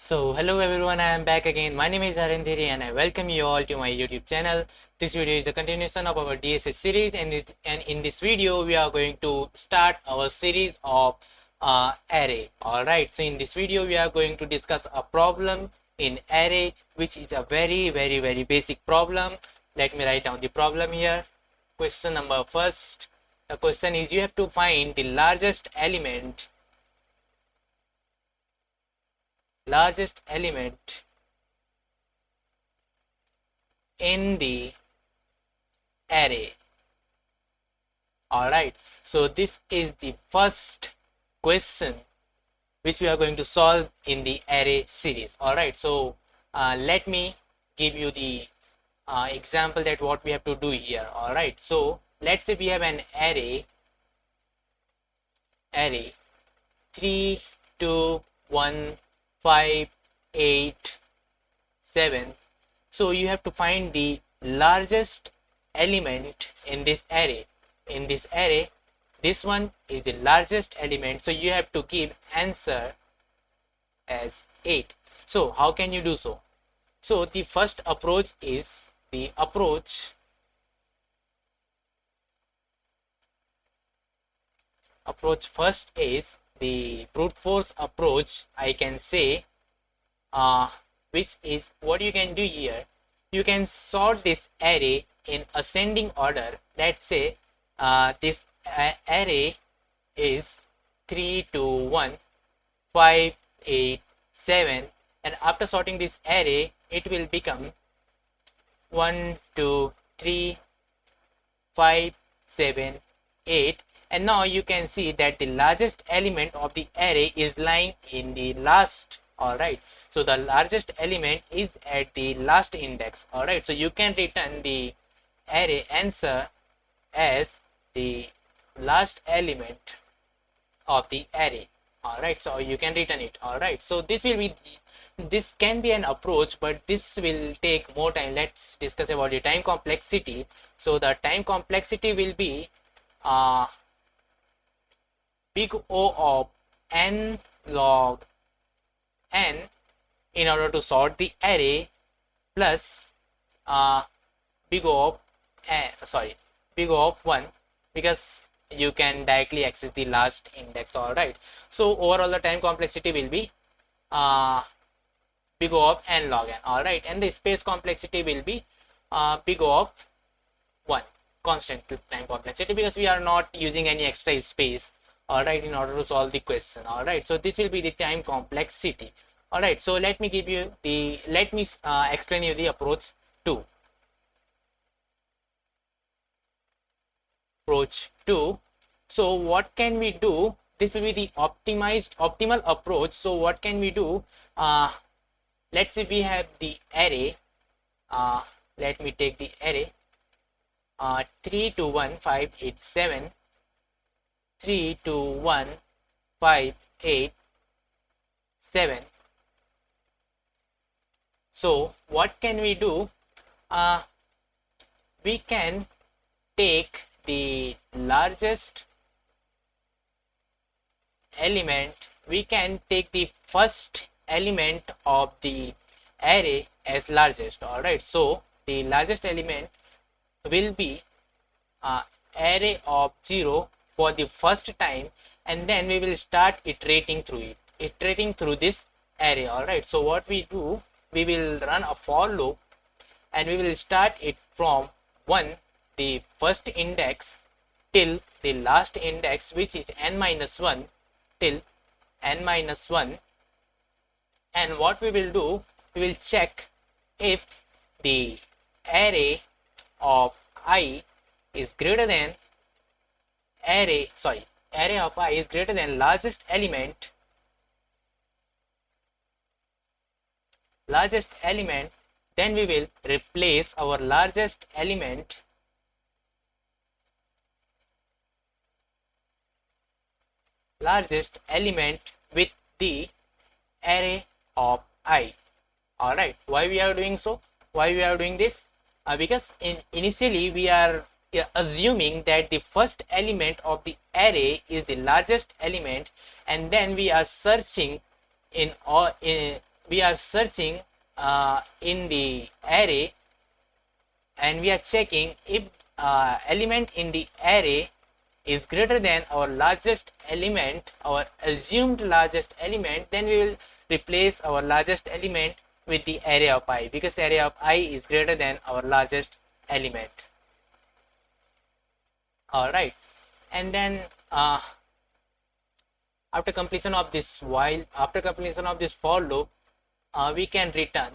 Hello everyone, I am back again. My name is Harendiri and I welcome you all to my YouTube channel. This video is a continuation of our DSA series, and in this video we are going to start our series of array. Alright, so in this video we are going to discuss a problem in array, which is a very basic problem. Let me write down the problem here. Question number first. The question is, you have to find the largest element in the array. All right, so this is the first question which we are going to solve in the array series. All right, so let me give you the example that what we have to do here. All right, so let's say we have an array 3 2 1 5 8 7. So you have to find the largest element in this array. In this array, this one is the largest element, so you have to give answer as 8. So how can you do so? So the first approach is the approach first is the brute force approach, I can say, which is what you can do here. You can sort this array in ascending order. Let's say this array is 3 2 1 5 8 7, and after sorting this array it will become 1 2 3 5 7 8. And now you can see that the largest element of the array is lying in the last. All right, so the largest element is at the last index. All right, so you can return the array answer as the last element of the array. All right, so you can return it. All right, so this can be an approach, but this will take more time. Let's discuss about the time complexity. So the time complexity will be big O of n log n in order to sort the array, plus big O of 1, because you can directly access the last index. All right, so overall the time complexity will be big O of n log n. All right, and the space complexity will be big O of 1, constant time complexity, because we are not using any extra space. All right, in order to solve the question. All right, so this will be the time complexity. All right, so let me explain you the approach 2. So what can we do? This will be the optimal approach. So what can we do? Let's say we have the array. Let me take the array 3 2 1 5 8 7, 3 2 1 5 8 7. So what can we do? We can take the largest element. We can take the first element of the array as largest. All right, so the largest element will be array of 0 for the first time, and then we will start iterating through this array. All right, so what we do, we will run a for loop, and we will start it from 1, the first index, till the last index, which is n-1, till n-1. And what we will do, we will check if the array of I is greater than array of I is greater than largest element, then we will replace our largest element with the array of I. All right, why we are doing so? Why we are doing this? Because initially we are assuming that the first element of the array is the largest element, and then we are searching we are searching in the array, and we are checking if element in the array is greater than our largest element, our assumed largest element, then we will replace our largest element with the array of I, because array of I is greater than our largest element. All right, and then after completion of this for loop, we can return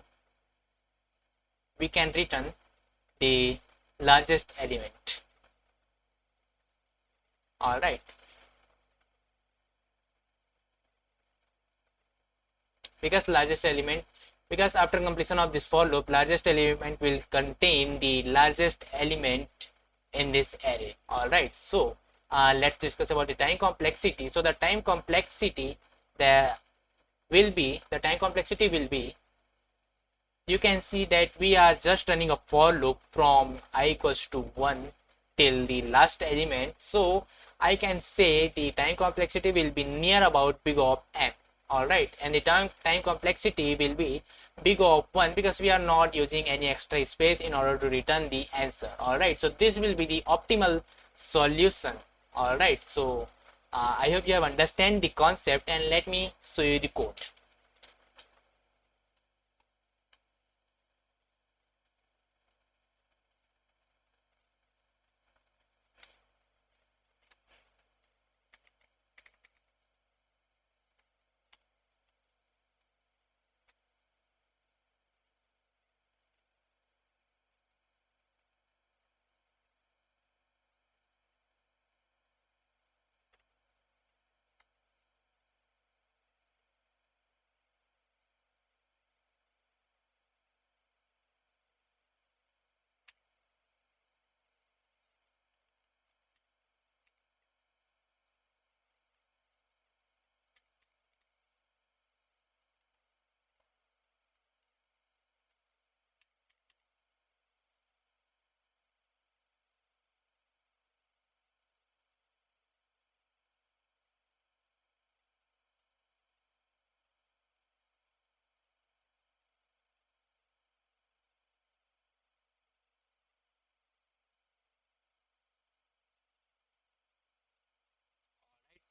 the largest element. All right, because after completion of this for loop, largest element will contain the largest element in this array. All right, so let's discuss about the time complexity. So the time complexity will be, you can see that we are just running a for loop from I equals to 1 till the last element. So I can say the time complexity will be near about big of n. All right, and the time complexity will be big of 1, because we are not using any extra space in order to return the answer. All right, so this will be the optimal solution. All right, so I hope you have understand the concept, and let me show you the code.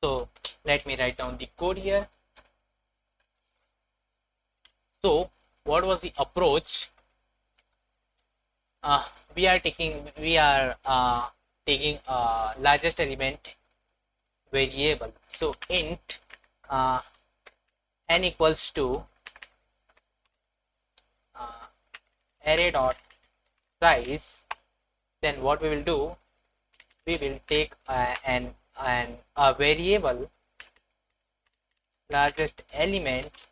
So let me write down the code here. So what was the approach? We are taking largest element variable. So int n equals to array dot size. Then what we will do, we will take a variable largest element.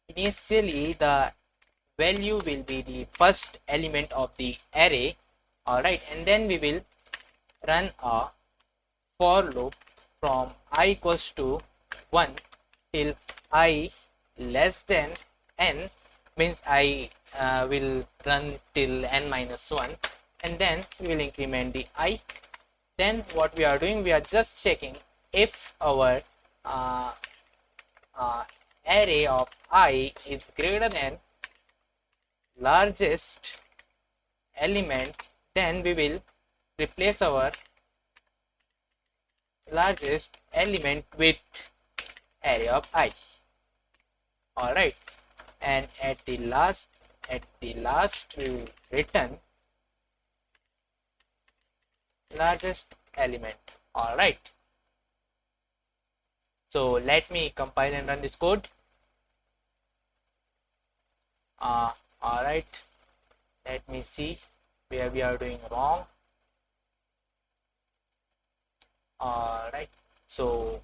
Initially the value will be the first element of the array. All right, and then we will run a for loop from I equals to 1 till I less than n, means I will run till n minus 1, and then we will increment the I. Then what we are doing, we are just checking if our array of I is greater than largest element, then we will replace our largest element with array of I. All right, and at the last we will return largest element. All right, so let me compile and run this code. All right, let me see where we are doing wrong. All right, so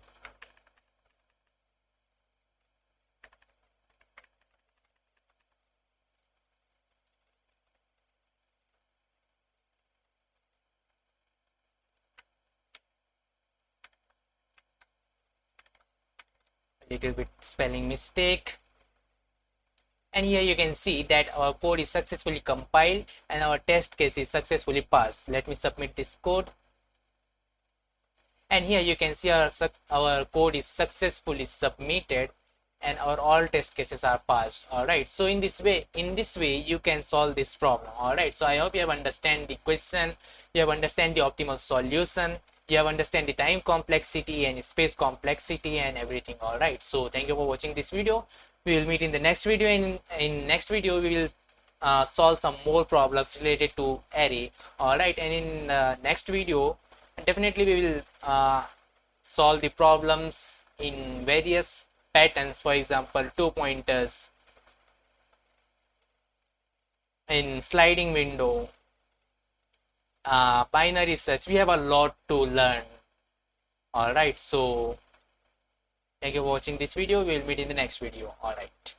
a little bit spelling mistake. And here you can see that our code is successfully compiled and our test case is successfully passed. Let me submit this code. And here you can see our code is successfully submitted, and or all test cases are passed. All right, so in this way you can solve this problem. All right, so I hope you have understand the question, you have understand the optimal solution, you have understand the time complexity and space complexity and everything. All right, so thank you for watching this video. We will meet in the next video. In next video we will solve some more problems related to array. All right, and in next video definitely we will solve the problems in various patterns, for example two pointers, in sliding window, binary search. We have a lot to learn. All right, so thank you for watching this video. We will meet in the next video. All right.